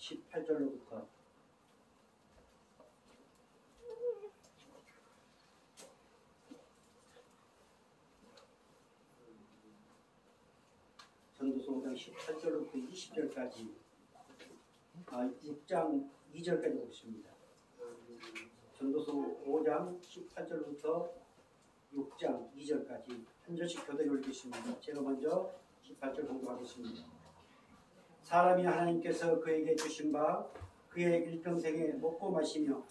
18절로부터 전도서 5장 18절로부터 20절까지 6장 2절까지 보겠습니다. 전도서 5장 18절부터 6장 2절까지 한 절씩 교대로 읽겠습니다. 제가 먼저 18절 공부하겠습니다. 사람이 하나님께서 그에게 주신 바 그의 일평생에 먹고 마시며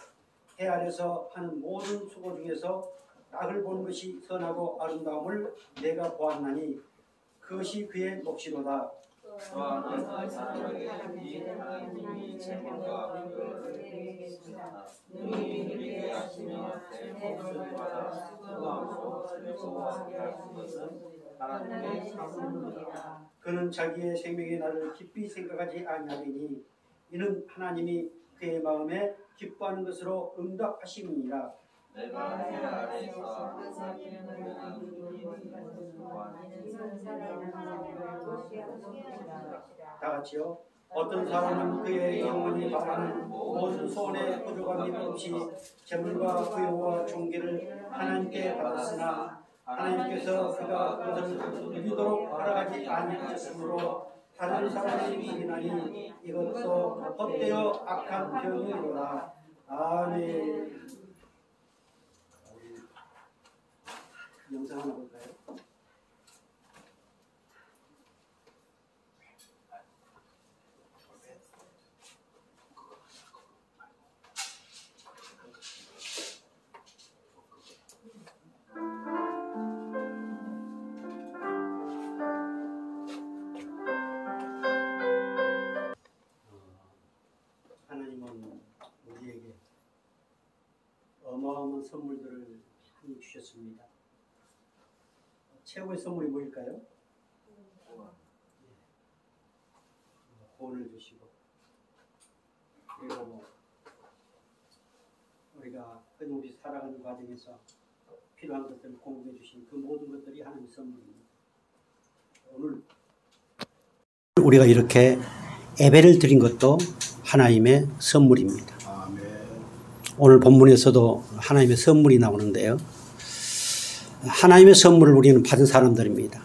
해 아래서 하는 모든 수고 중에서 낙을 보는 것이 선하고 아름다움을 내가 보았나니 그것이 그의 몫이로다. 또한 사람에게 하나님이 재물과 그에게 주사 능히 누리게 하시며 새 복을 받아 수고하고 즐거워하게 하신 것은 하나님의 사물입니다. 그는 자기의 생명의 날을 깊이 생각하지 아니하리니 이는 하나님이 그의 마음에 기뻐하는 것으로 응답하심이니라. 내가 해 아래에서 다 같이요. 어떤 사람은 그의 영혼이 바라는 모든 소원의 부족함이 없이 재물과 부요와 존귀를 하나님께 받았으나 하나님께서 그가 그것을 누리도록 허락하지 아니하셨으므로 다른 사람이 누리나니 이것도 헛되어 악한 병이로다. 아멘. 영상 하나 볼까요? 하나님은 우리에게 어마어마한 선물들을 많이 주셨습니다. 최고의 선물이 뭐일까요? 구원을 주시고, 그리고 우리가 끊임없이 살아가는 과정에서 필요한 것들을 공급해 주신 그 모든 것들이 하나님의 선물입니다. 오늘 우리가 이렇게 예배를 드린 것도 하나님의 선물입니다. 오늘 본문에서도 하나님의 선물이 나오는데요. 하나님의 선물을 우리는 받은 사람들입니다.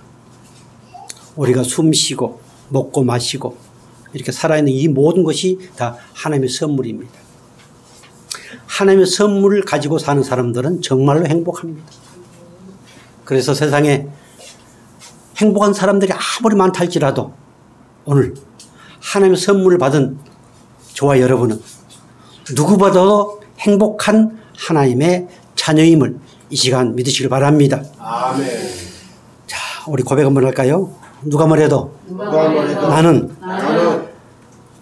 우리가 숨 쉬고 먹고 마시고 이렇게 살아있는 이 모든 것이 다 하나님의 선물입니다. 하나님의 선물을 가지고 사는 사람들은 정말로 행복합니다. 그래서 세상에 행복한 사람들이 아무리 많다 할지라도 오늘 하나님의 선물을 받은 저와 여러분은 누구보다도 행복한 하나님의 자녀임을 이 시간 믿으시길 바랍니다. 아멘. 자, 우리 고백 한번 할까요? 누가 뭐래도 나는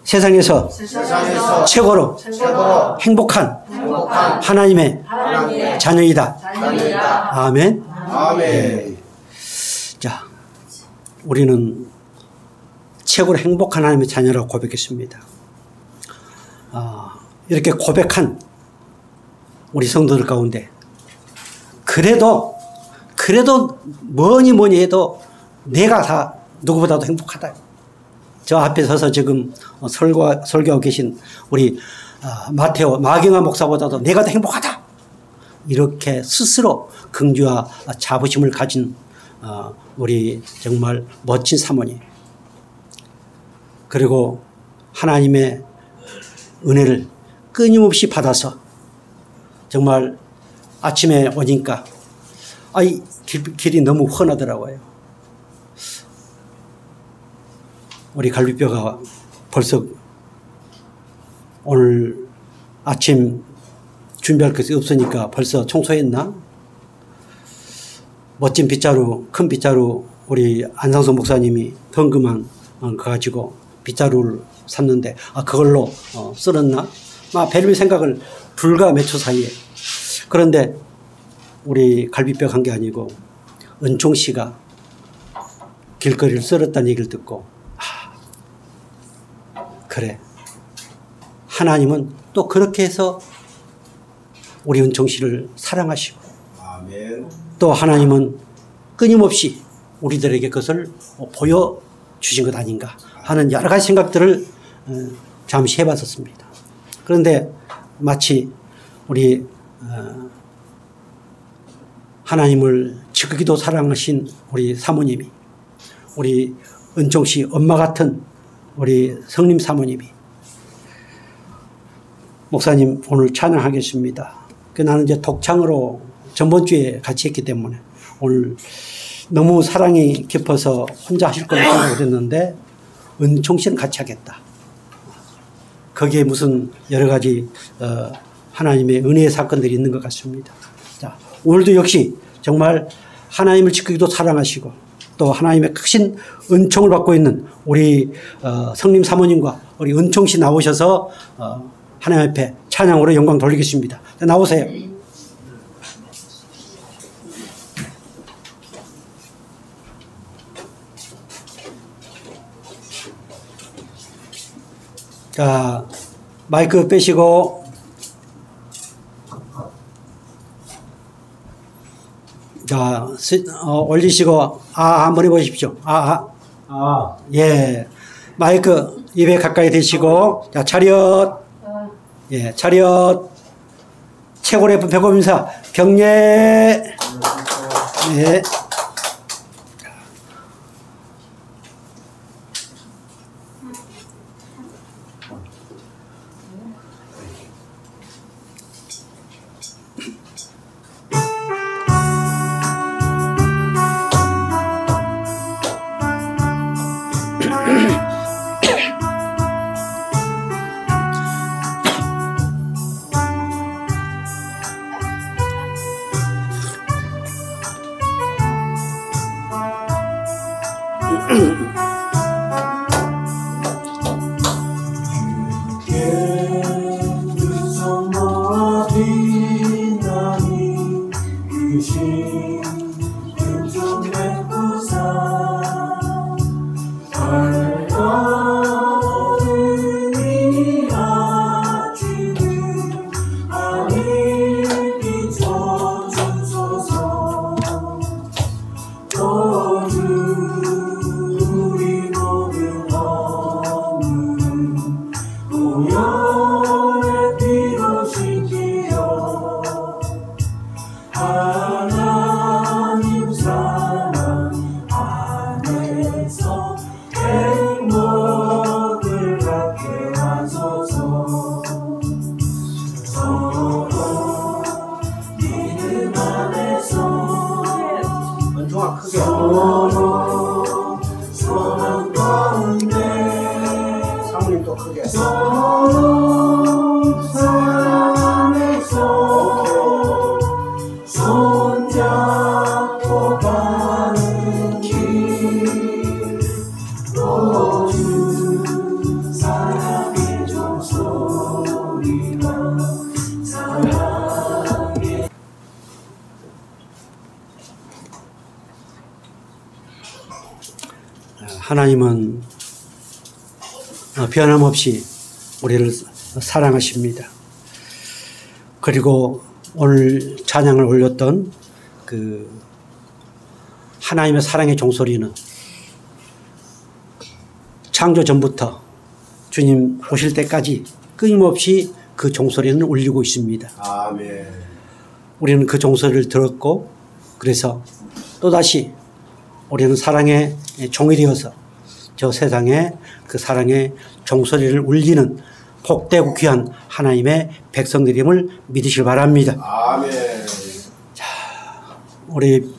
세상에서 최고로 행복한 하나님의 자녀이다. 아멘. 아멘. 자, 우리는 최고로 행복한 하나님의 자녀라고 고백했습니다. 이렇게 고백한 우리 성도들 가운데 그래도 뭐니 해도 내가 다 누구보다도 행복하다. 저 앞에 서서 지금 설교하고 계신 우리 마경화 목사보다도 내가 더 행복하다. 이렇게 스스로 긍지와 자부심을 가진 우리 정말 멋진 사모님. 그리고 하나님의 은혜를 끊임없이 받아서 정말 아침에 오니까 길이 너무 훤하더라고요. 우리 갈비뼈가 벌써 오늘 아침 준비할 것이 없으니까 벌써 청소했나? 멋진 빗자루, 큰 빗자루 우리 안상수 목사님이 덩그만 가지고 빗자루를 샀는데 그걸로 쓸었나? 별별 생각을 불과 몇 초 사이에. 그런데 우리 갈비뼈 간 게 아니고 은총 씨가 길거리를 썰었다는 얘기를 듣고 그래, 하나님은 또 그렇게 해서 우리 은총 씨를 사랑하시고 아멘. 또 하나님은 끊임없이 우리들에게 그것을 보여주신 것 아닌가 하는 여러 가지 생각들을 잠시 해봤었습니다. 그런데 마치 우리 하나님을 지극히도 사랑하신 우리 사모님이, 우리 은총씨 엄마 같은 우리 성림 사모님이, 목사님 오늘 찬양하겠습니다. 나는 이제 독창으로 전번 주에 같이 했기 때문에 오늘 너무 사랑이 깊어서 혼자 하실 거라고 생각했는데 은총씨는 같이 하겠다. 거기에 무슨 여러 가지 하나님의 은혜의 사건들이 있는 것 같습니다. 자, 오늘도 역시 정말 하나님을 지키기도 사랑하시고 또 하나님의 크신 은총을 받고 있는 우리 성림 사모님과 우리 은총씨 나오셔서 하나님 앞에 찬양으로 영광 돌리겠습니다. 자, 나오세요. 자, 마이크 빼시고, 자, 올리시고, 한번 해보십시오. 예. 마이크 입에 가까이 대시고, 자, 차렷. 예, 차렷. 최고 래프 배고픔사 경례. 예. 하나님은 변함없이 우리를 사랑하십니다. 그리고 오늘 찬양을 올렸던 그 하나님의 사랑의 종소리는 창조 전부터 주님 오실 때까지 끊임없이 그 종소리는 울리고 있습니다. 아멘. 우리는 그 종소리를 들었고 그래서 또다시 우리는 사랑의 종이 되어서 저 세상에 그 사랑의 종소리를 울리는 복되고 귀한 하나님의 백성들임을 믿으시길 바랍니다. 아멘. 자, 우리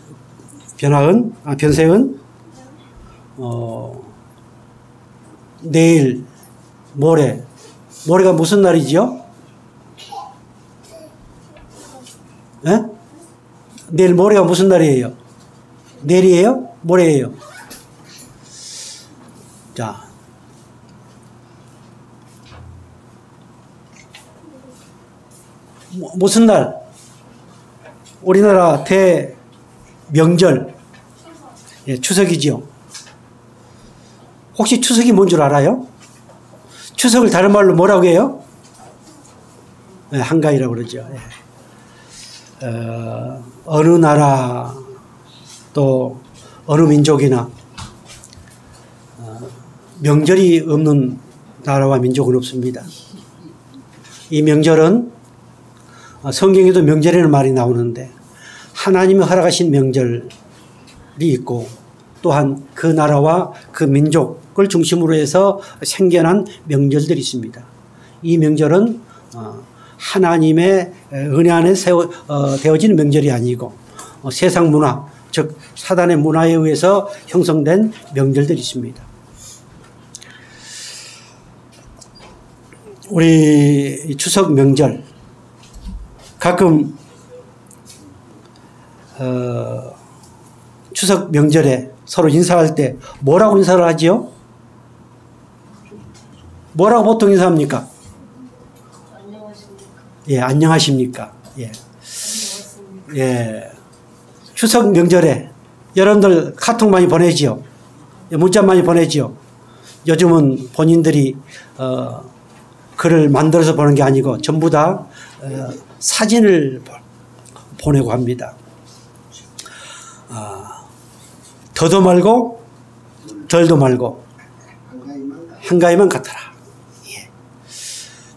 변세은 내일 모레가 무슨 날이죠? 예? 내일 모레가 무슨 날이에요? 내일이에요? 모레예요? 자, 무슨 날? 우리나라 대명절, 예, 추석이지요. 혹시 추석이 뭔 줄 알아요? 추석을 다른 말로 뭐라고 해요? 예, 한가위라고 그러죠. 예. 어느 나라 또 어느 민족이나 명절이 없는 나라와 민족은 없습니다. 이 명절은 성경에도 명절이라는 말이 나오는데 하나님이 허락하신 명절이 있고 또한 그 나라와 그 민족을 중심으로 해서 생겨난 명절들이 있습니다. 이 명절은 하나님의 은혜 안에 되어진 명절이 아니고 세상 문화, 즉 사단의 문화에 의해서 형성된 명절들이 있습니다. 우리 추석 명절 가끔 추석 명절에 서로 인사할 때 뭐라고 인사를 하지요? 뭐라고 보통 인사합니까? 예, 안녕하십니까? 예. 예. 추석 명절에 여러분들 카톡 많이 보내지요? 문자 많이 보내지요? 요즘은 본인들이 글을 만들어서 보는 게 아니고 전부 다 사진을 보내고 합니다. 더도 말고 덜도 말고 한가위만 같아라. 예.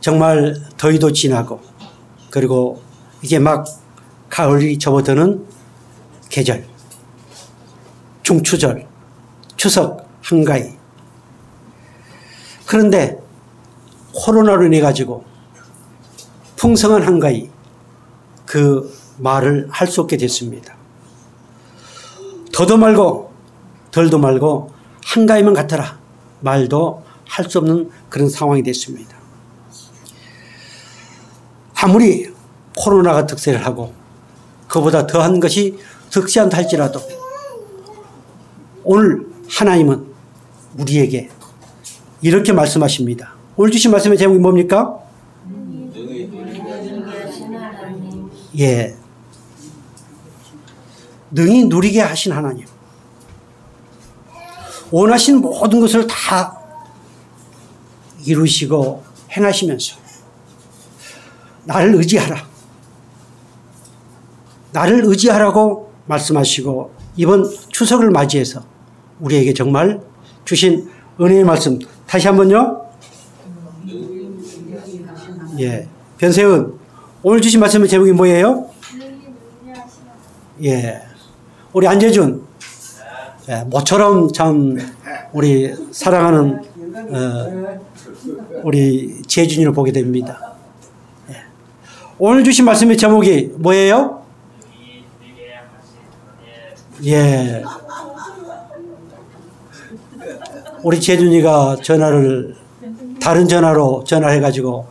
정말 더위도 지나고 그리고 이제 막 가을이 접어드는 계절, 중추절, 추석, 한가위. 그런데 코로나로 인해 가지고 풍성한 한가위 그 말을 할 수 없게 됐습니다. 더도 말고 덜도 말고 한가위만 같아라 말도 할 수 없는 그런 상황이 됐습니다. 아무리 코로나가 득세를 하고 그보다 더한 것이 득세한다 할지라도 오늘 하나님은 우리에게 이렇게 말씀하십니다. 오늘 주신 말씀의 제목이 뭡니까? 예. 능히 누리게 하신 하나님. 원하신 모든 것을 다 이루시고 행하시면서 나를 의지하라. 나를 의지하라고 말씀하시고 이번 추석을 맞이해서 우리에게 정말 주신 은혜의 말씀 다시 한번요. 예, 변세은 오늘 주신 말씀의 제목이 뭐예요? 예, 우리 안재준 예, 모처럼 참 우리 사랑하는 우리 재준이를 보게 됩니다. 예. 오늘 주신 말씀의 제목이 뭐예요? 예, 우리 재준이가 전화를 다른 전화로 전화해가지고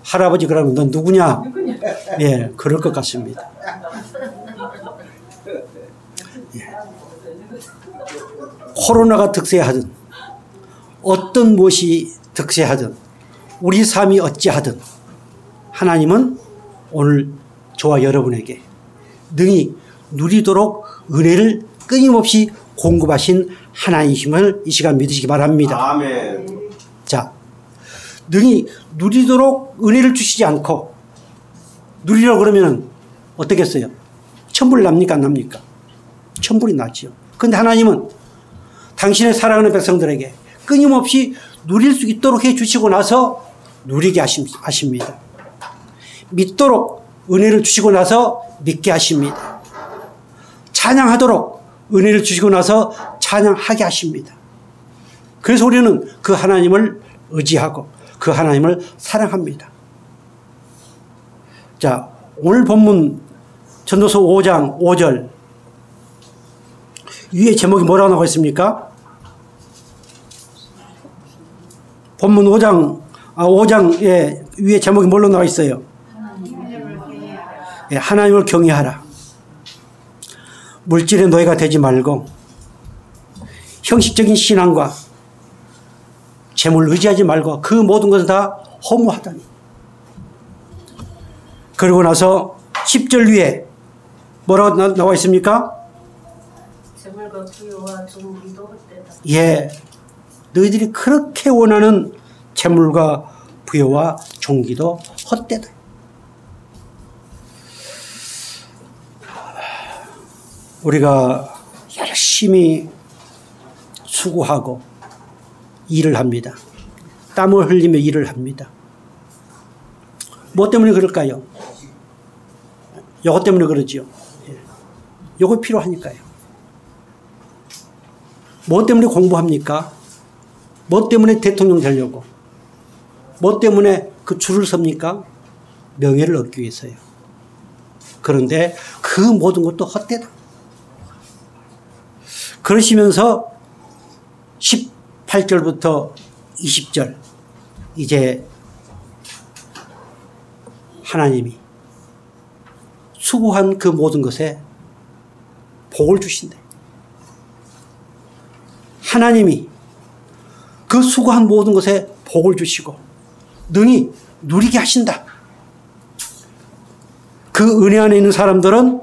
할아버지 그러면 넌 누구냐? 예, 그럴 것 같습니다. 예. 코로나가 득세하든 어떤 무엇이 득세하든 우리 삶이 어찌하든 하나님은 오늘 저와 여러분에게 능히 누리도록 은혜를 끊임없이 공급하신 하나님이심을 이 시간 믿으시기 바랍니다. 아멘. 자, 능히 누리도록 은혜를 주시지 않고 누리라고 그러면 어떻겠어요? 천불 납니까 안 납니까? 천불이 나지요. 그런데 하나님은 당신의 사랑하는 백성들에게 끊임없이 누릴 수 있도록 해주시고 나서 누리게 하십니다. 믿도록 은혜를 주시고 나서 믿게 하십니다. 찬양하도록 은혜를 주시고 나서 찬양하게 하십니다. 그래서 우리는 그 하나님을 의지하고 그 하나님을 사랑합니다. 자, 오늘 본문 전도서 5장 5절 위에 제목이 뭐라고 나와 있습니까? 본문 5장의 위에 제목이 뭘로 나와 있어요? 예, 하나님을 경외하라. 물질의 노예가 되지 말고 형식적인 신앙과 재물을 의지하지 말고 그 모든 것은 다 허무하다니. 그러고 나서 10절 위에 뭐라고 나와 있습니까? 재물과 부여와 종기도 헛되다. 예, 너희들이 그렇게 원하는 재물과 부여와 종기도 헛되다. 우리가 열심히 수고하고 일을 합니다. 땀을 흘리며 일을 합니다. 뭐 때문에 그럴까요? 요거 때문에 그러지요. 요거 필요하니까요. 뭐 때문에 공부합니까? 뭐 때문에 대통령 되려고? 뭐 때문에 그 줄을 섭니까? 명예를 얻기 위해서요. 그런데 그 모든 것도 헛되다. 그러시면서 18절부터 20절 이제 하나님이 수고한 그 모든 것에 복을 주신대. 하나님이 그 수고한 모든 것에 복을 주시고 능히 누리게 하신다. 그 은혜 안에 있는 사람들은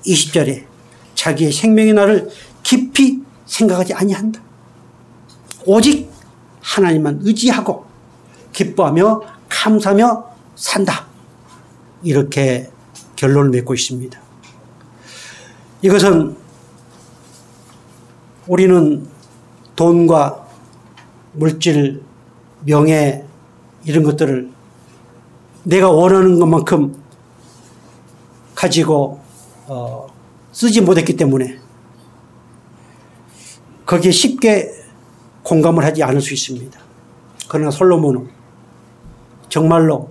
20절에 자기의 생명의 날을 깊이 생각하지 아니한다. 오직 하나님만 의지하고 기뻐하며 감사하며 산다. 이렇게 결론을 맺고 있습니다. 이것은 우리는 돈과 물질, 명예 이런 것들을 내가 원하는 것만큼 가지고 쓰지 못했기 때문에 거기에 쉽게 공감을 하지 않을 수 있습니다. 그러나 솔로몬은 정말로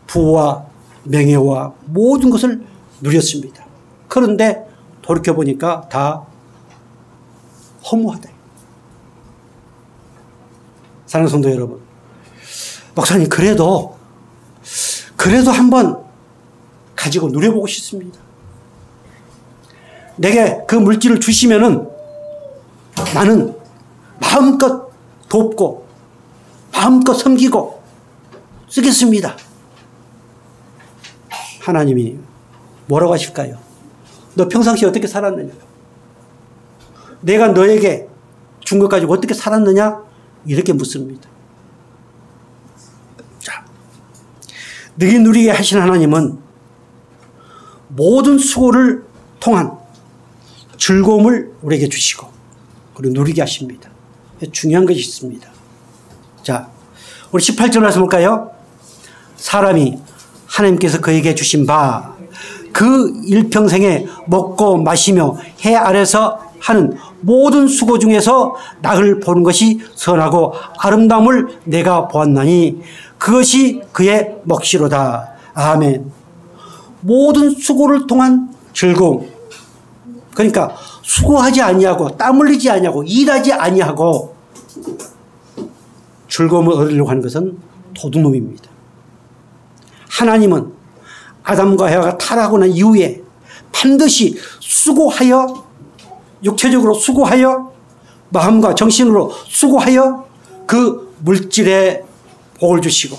부와 명예와 모든 것을 누렸습니다. 그런데 돌이켜보니까 다 허무하다. 사랑하는 성도 여러분, 목사님 그래도 한번 가지고 누려보고 싶습니다. 내게 그 물질을 주시면은 나는 마음껏 돕고 마음껏 섬기고 쓰겠습니다. 하나님이 뭐라고 하실까요? 너 평상시에 어떻게 살았느냐? 내가 너에게 준 것 가지고 어떻게 살았느냐? 이렇게 묻습니다. 자, 능히 누리게 하신 하나님은 모든 수고를 통한 즐거움을 우리에게 주시고 그리고 누리게 하십니다. 중요한 것이 있습니다. 자, 우리 18절 말씀 볼까요? 사람이 하나님께서 그에게 주신 바 그 일평생에 먹고 마시며 해 아래서 하는 모든 수고 중에서 낙을 보는 것이 선하고 아름다움을 내가 보았나니 그것이 그의 몫이로다. 아멘. 모든 수고를 통한 즐거움. 그러니까 수고하지 아니하고 땀 흘리지 아니하고 일하지 아니하고 즐거움을 얻으려고 하는 것은 도둑놈입니다. 하나님은 아담과 해와가 타락하고 난 이후에 반드시 수고하여 육체적으로 수고하여 마음과 정신으로 수고하여 그 물질에 복을 주시고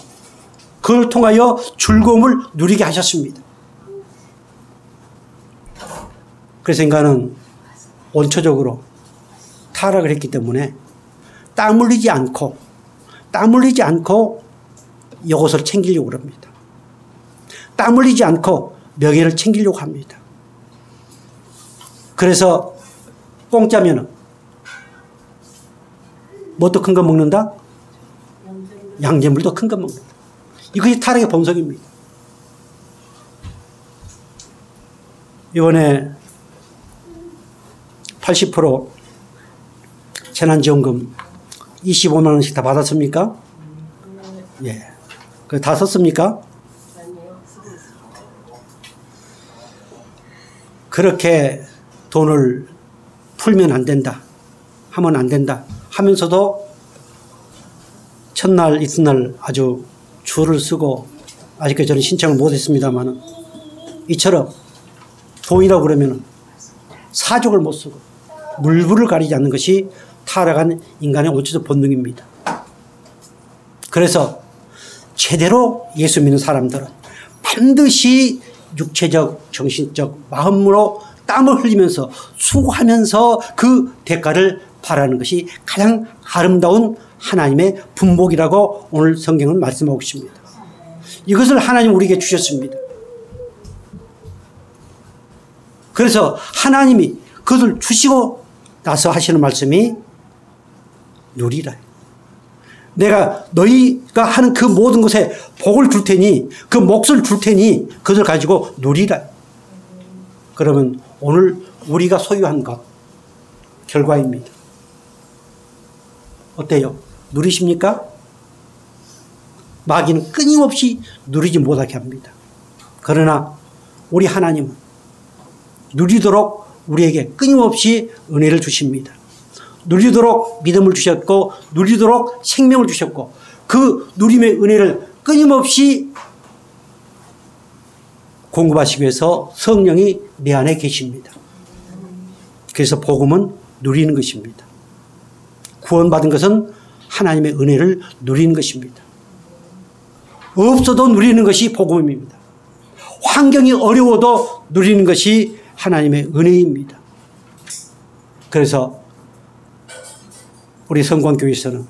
그걸 통하여 즐거움을 누리게 하셨습니다. 그래서 인간은 원초적으로 타락을 했기 때문에 땀 흘리지 않고 이것을 챙기려고 합니다. 땀 흘리지 않고 명예를 챙기려고 합니다. 그래서 공짜면은 뭣도 큰 거 먹는다? 양재물도 큰 거 먹는다. 이것이 타락의 본성입니다. 이번에 80% 재난지원금 25만 원씩 다 받았습니까? 예. 그 다 썼습니까? 그렇게 돈을 풀면 안 된다. 하면 안 된다. 하면서도 첫날, 이튿날 아주 줄을 쓰고 아직까지 저는 신청을 못했습니다만 이처럼 돈이라고 그러면 사족을 못 쓰고 물불을 가리지 않는 것이 타락한 인간의 원초적 본능입니다. 그래서 제대로 예수 믿는 사람들은 반드시 육체적, 정신적, 마음으로 땀을 흘리면서 수고하면서 그 대가를 바라는 것이 가장 아름다운 하나님의 분복이라고 오늘 성경은 말씀하고 있습니다. 이것을 하나님 우리에게 주셨습니다. 그래서 하나님이 그것을 주시고 나서 하시는 말씀이 누리라. 내가 너희가 하는 그 모든 것에 복을 줄 테니 그 몫을 줄 테니 그것을 가지고 누리라. 그러면 오늘 우리가 소유한 것 결과입니다. 어때요? 누리십니까? 마귀는 끊임없이 누리지 못하게 합니다. 그러나 우리 하나님은 누리도록 우리에게 끊임없이 은혜를 주십니다. 누리도록 믿음을 주셨고 누리도록 생명을 주셨고 그 누림의 은혜를 끊임없이 공급하시기 위해서 성령이 내 안에 계십니다. 그래서 복음은 누리는 것입니다. 구원받은 것은 하나님의 은혜를 누리는 것입니다. 없어도 누리는 것이 복음입니다. 환경이 어려워도 누리는 것이 하나님의 은혜입니다. 그래서 우리 성광교회에서는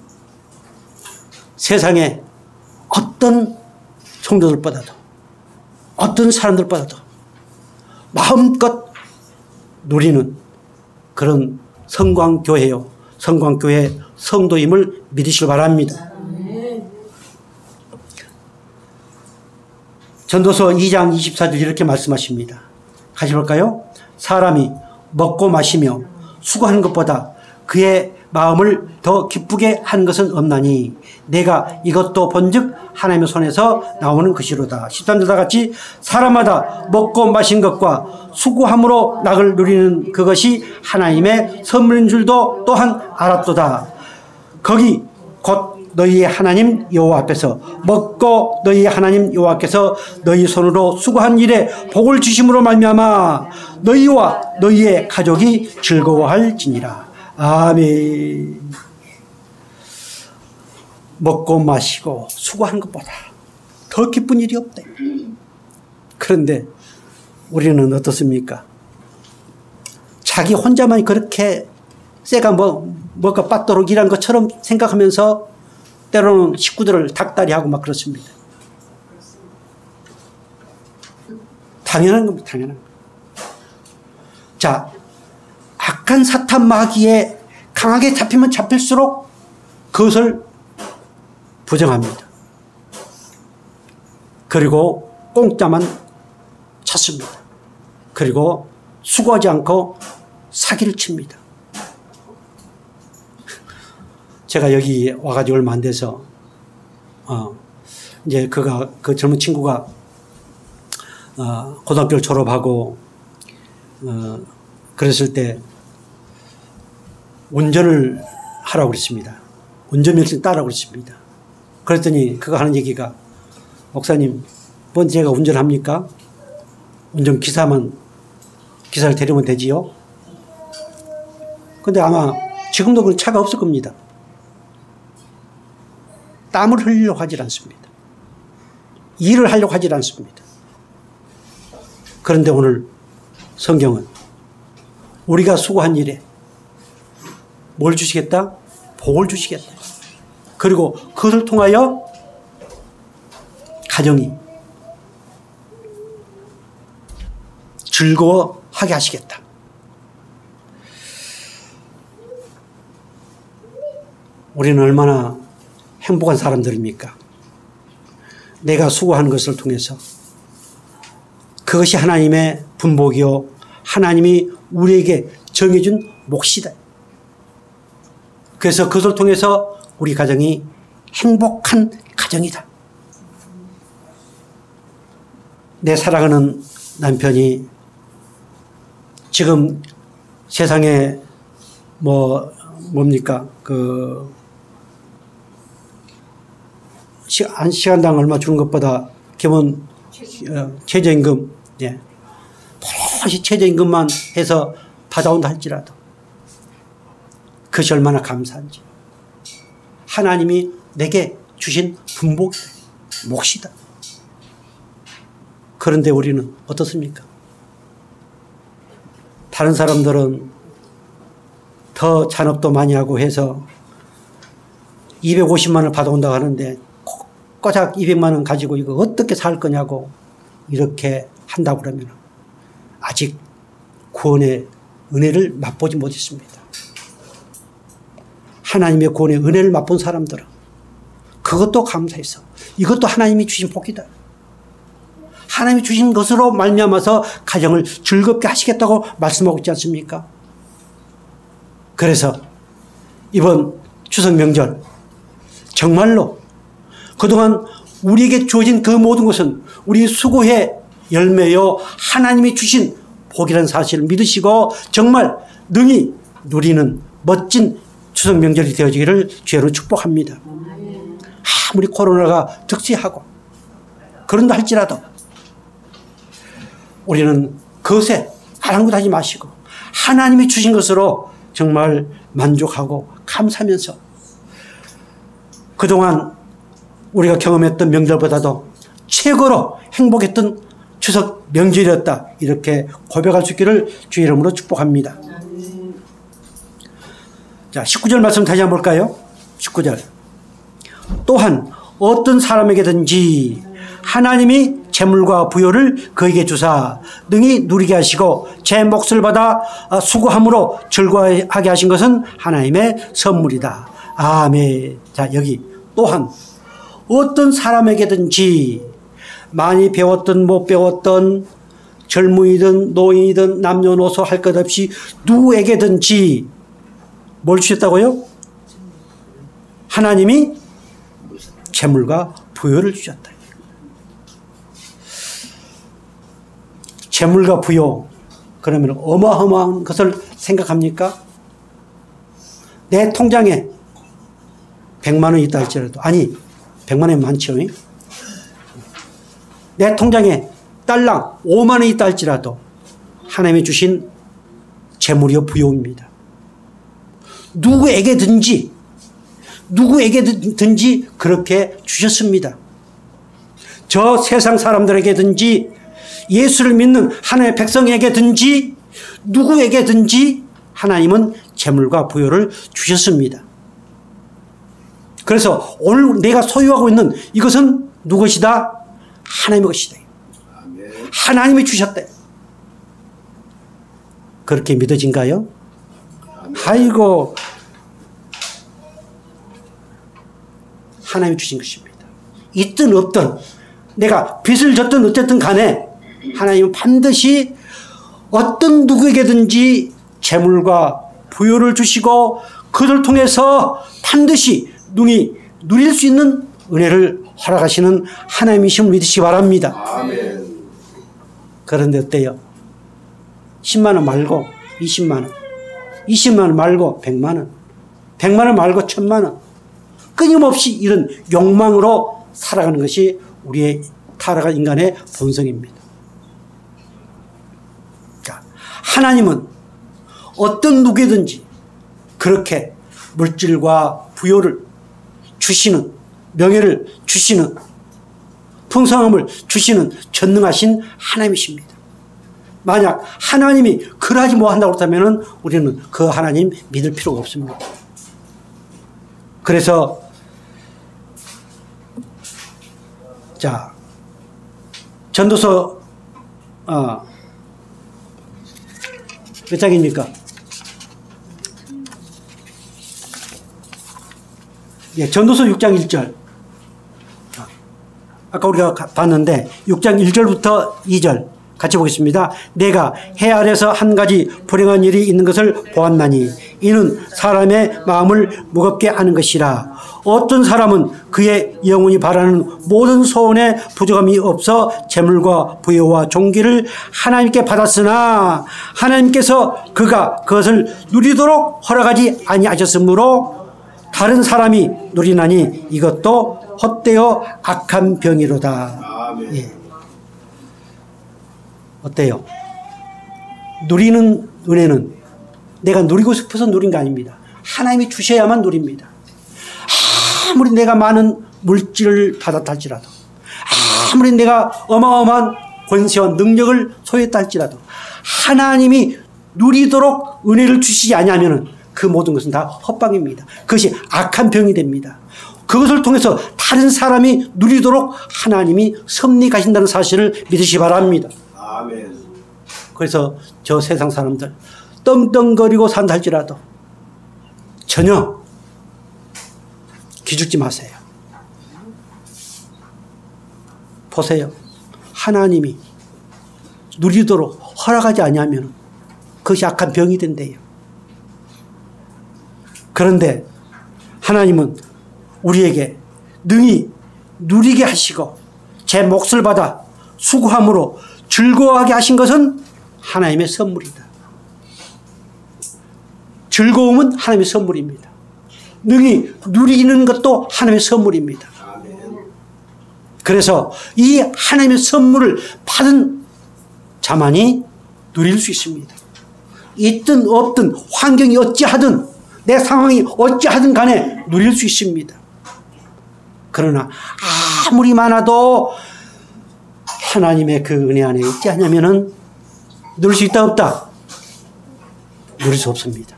세상에 어떤 성도들보다도 어떤 사람들보다도 마음껏 누리는 그런 성광교회요. 성광교회 성도임을 믿으시길 바랍니다. 전도서 2장 24절 이렇게 말씀하십니다. 같이 볼까요? 사람이 먹고 마시며 수고하는 것보다 그의 마음을 더 기쁘게 하는 것은 없나니 내가 이것도 본즉 하나님의 손에서 나오는 것이로다. 13절 다 같이 사람마다 먹고 마신 것과 수고함으로 낙을 누리는 그것이 하나님의 선물인 줄도 또한 알았도다. 거기 곧 너희의 하나님 여호와 앞에서 먹고 너희의 하나님 여호와께서 너희 손으로 수고한 일에 복을 주심으로 말미암아 너희와 너희의 가족이 즐거워할지니라. 아멘. 먹고 마시고 수고하는 것보다 더 기쁜 일이 없대. 그런데 우리는 어떻습니까? 자기 혼자만 그렇게 쇠가 뭐가 빠도록 일한 것처럼 생각하면서 때로는 식구들을 닭다리하고 막 그렇습니다. 당연한 겁니다. 당연한 겁니다. 자, 악한 사탄 마귀에 강하게 잡히면 잡힐수록 그것을 부정합니다. 그리고 공짜만 찾습니다. 그리고 수고하지 않고 사기를 칩니다. 제가 여기 와가지고 얼마 안 돼서, 이제 그 젊은 친구가, 고등학교를 졸업하고, 그랬을 때, 운전을 하라고 그랬습니다. 운전면허증 따라고 그랬습니다. 그랬더니 그가 하는 얘기가, 목사님, 뭔 제가 운전합니까? 운전기사를 데리면 되지요? 근데 아마 지금도 그런 차가 없을 겁니다. 땀을 흘리려고 하질 않습니다. 일을 하려고 하질 않습니다. 그런데 오늘 성경은 우리가 수고한 일에 뭘 주시겠다? 복을 주시겠다. 그리고 그것을 통하여 가정이 즐거워하게 하시겠다. 우리는 얼마나 행복한 사람들입니까? 내가 수고하는 것을 통해서 그것이 하나님의 분복이요 하나님이 우리에게 정해준 몫이다. 그래서 그것을 통해서 우리 가정이 행복한 가정이다. 내 사랑하는 남편이 지금 세상에 뭡니까? 시간당 얼마 주는 것보다 기본 최저임금, 예. 무엇이 최저임금만 해서 받아온다 할지라도 그것이 얼마나 감사한지. 하나님이 내게 주신 분복이다. 몫이다. 그런데 우리는 어떻습니까? 다른 사람들은 더 잔업도 많이 하고 해서 250만 원을 받아온다고 하는데 꼬작 200만 원 가지고 이거 어떻게 살 거냐고 이렇게 한다고 그러면 아직 구원의 은혜를 맛보지 못했습니다. 하나님의 구원의 은혜를 맛본 사람들은 그것도 감사해서 이것도 하나님이 주신 복이다. 하나님이 주신 것으로 말미암아서 가정을 즐겁게 하시겠다고 말씀하고 있지 않습니까? 그래서 이번 추석 명절 정말로 그동안 우리에게 주어진 그 모든 것은 우리 수고의 열매요 하나님이 주신 복이라는 사실을 믿으시고 정말 능히 누리는 멋진 추석 명절이 되어지기를 주로 축복합니다. 아무리 코로나가 득세하고 그런다 할지라도 우리는 그것에 아랑곳하지 마시고 하나님이 주신 것으로 정말 만족하고 감사하면서 그동안 우리가 경험했던 명절보다도 최고로 행복했던 추석 명절이었다. 이렇게 고백할 수 있기를 주의 이름으로 축복합니다. 자, 19절 말씀 다시 한번 볼까요? 19절. 또한 어떤 사람에게든지 하나님이 재물과 부요를 그에게 주사 능히 누리게 하시고 제 몫을 받아 수고함으로 즐거워하게 하신 것은 하나님의 선물이다. 아멘. 자, 여기 또한 어떤 사람에게든지 많이 배웠든 못 배웠든 젊은이든 노인이든 남녀노소 할 것 없이 누구에게든지 뭘 주셨다고요? 하나님이 재물과 부요를 주셨다. 재물과 부요, 그러면 어마어마한 것을 생각합니까? 내 통장에 100만 원 있다 할지라도, 아니 100만 원이 많죠. 내 통장에 딸랑 5만 원이 있다 할지라도 하나님이 주신 재물이요 부요입니다. 누구에게든지 그렇게 주셨습니다. 저 세상 사람들에게든지 예수를 믿는 하나님의 백성에게든지 누구에게든지 하나님은 재물과 부요를 주셨습니다. 그래서 오늘 내가 소유하고 있는 이것은 누구 것이다? 하나님의 것이다. 하나님이 주셨다. 그렇게 믿어진가요? 아이고, 하나님이 주신 것입니다. 있든 없든 내가 빚을 졌든 어쨌든 간에 하나님은 반드시 어떤 누구에게든지 재물과 부요를 주시고 그를 통해서 반드시 능히 누릴 수 있는 은혜를 허락하시는 하나님이심을 믿으시기 바랍니다. 아멘. 그런데 어때요? 10만 원 말고 20만 원, 20만 원 말고 100만 원, 100만 원 말고 1000만 원, 끊임없이 이런 욕망으로 살아가는 것이 우리의 타락한 인간의 본성입니다. 자, 하나님은 어떤 누구든지 그렇게 물질과 부요를 주시는, 명예를 주시는, 풍성함을 주시는 전능하신 하나님이십니다. 만약 하나님이 그러하지 못한다고 그렇다면 우리는 그 하나님 믿을 필요가 없습니다. 그래서 자, 전도서 몇 장입니까? 예, 전도서 6장 1절. 아까 우리가 봤는데 6장 1절부터 2절 같이 보겠습니다. 내가 해 아래서 한 가지 불행한 일이 있는 것을 보았나니 이는 사람의 마음을 무겁게 하는 것이라. 어떤 사람은 그의 영혼이 바라는 모든 소원에 부족함이 없어 재물과 부요와 존귀를 하나님께 받았으나 하나님께서 그가 그것을 누리도록 허락하지 아니하셨으므로 다른 사람이 누리나니 이것도 헛되어 악한 병이로다. 아멘. 예. 어때요? 누리는 은혜는 내가 누리고 싶어서 누린 게 아닙니다. 하나님이 주셔야만 누립니다. 아무리 내가 많은 물질을 받았다 할지라도, 아무리 내가 어마어마한 권세와 능력을 소유했다 할지라도 하나님이 누리도록 은혜를 주시지 아니하면 그 모든 것은 다 헛방입니다. 그것이 악한 병이 됩니다. 그것을 통해서 다른 사람이 누리도록 하나님이 섭리 가신다는 사실을 믿으시기 바랍니다. 아멘. 그래서 저 세상 사람들 떵떵거리고 산다 할지라도 전혀 기죽지 마세요. 보세요. 하나님이 누리도록 허락하지 아니하면 그것이 악한 병이 된대요. 그런데 하나님은 우리에게 능히 누리게 하시고 제 몫을 받아 수고함으로 즐거워하게 하신 것은 하나님의 선물이다. 즐거움은 하나님의 선물입니다. 능히 누리는 것도 하나님의 선물입니다. 그래서 이 하나님의 선물을 받은 자만이 누릴 수 있습니다. 있든 없든 환경이 어찌하든 내 상황이 어찌하든 간에 누릴 수 있습니다. 그러나 아무리 많아도 하나님의 그 은혜 안에 있지 않으면은 누릴 수 있다 없다? 누릴 수 없습니다.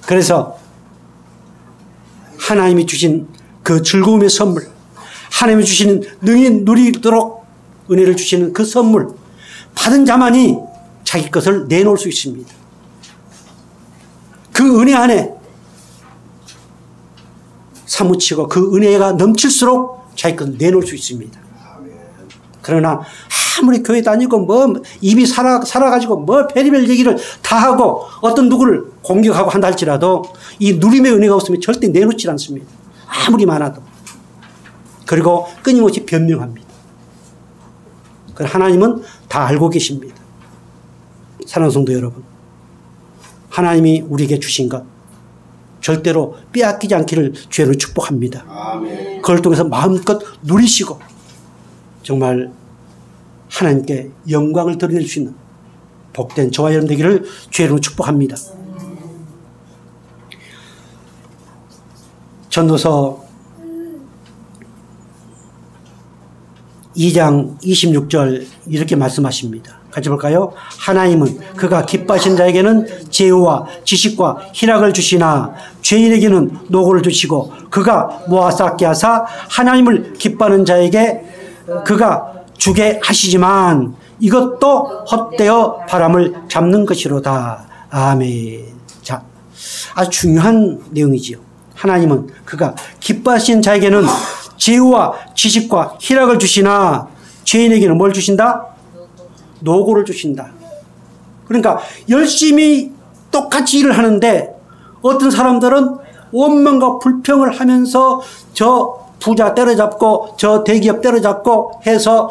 그래서 하나님이 주신 그 즐거움의 선물, 하나님이 주시는 능히 누리도록 은혜를 주시는 그 선물, 받은 자만이 자기 것을 내놓을 수 있습니다. 그 은혜 안에 사무치고 그 은혜가 넘칠수록 자기 것을 내놓을 수 있습니다. 그러나 아무리 교회 다니고 뭐 입이 살아가지고 뭐 별의별 얘기를 다 하고 어떤 누구를 공격하고 한다 할지라도 이 누림의 은혜가 없으면 절대 내놓지 않습니다. 아무리 많아도. 그리고 끊임없이 변명합니다. 하나님은 다 알고 계십니다. 사랑하는 성도 여러분, 하나님이 우리에게 주신 것 절대로 빼앗기지 않기를 주로 축복합니다. 아멘. 그걸 통해서 마음껏 누리시고 정말 하나님께 영광을 드릴 수 있는 복된 저와 여러분 되기를 주로 축복합니다. 전도서 2장 26절 이렇게 말씀하십니다. 같이 볼까요? 하나님은 그가 기뻐하신 자에게는 지혜와 지식과 희락을 주시나 죄인에게는 노고를 주시고 그가 모아 쌓게 하사 하나님을 기뻐하는 자에게 그가 주게 하시지만 이것도 헛되어 바람을 잡는 것이로다. 아멘. 자, 아주 중요한 내용이지요. 하나님은 그가 기뻐하신 자에게는 지혜와 지식과 희락을 주시나 죄인에게는 뭘 주신다? 노고를 주신다. 그러니까 열심히 똑같이 일을 하는데 어떤 사람들은 원망과 불평을 하면서 저 부자 때려잡고 저 대기업 때려잡고 해서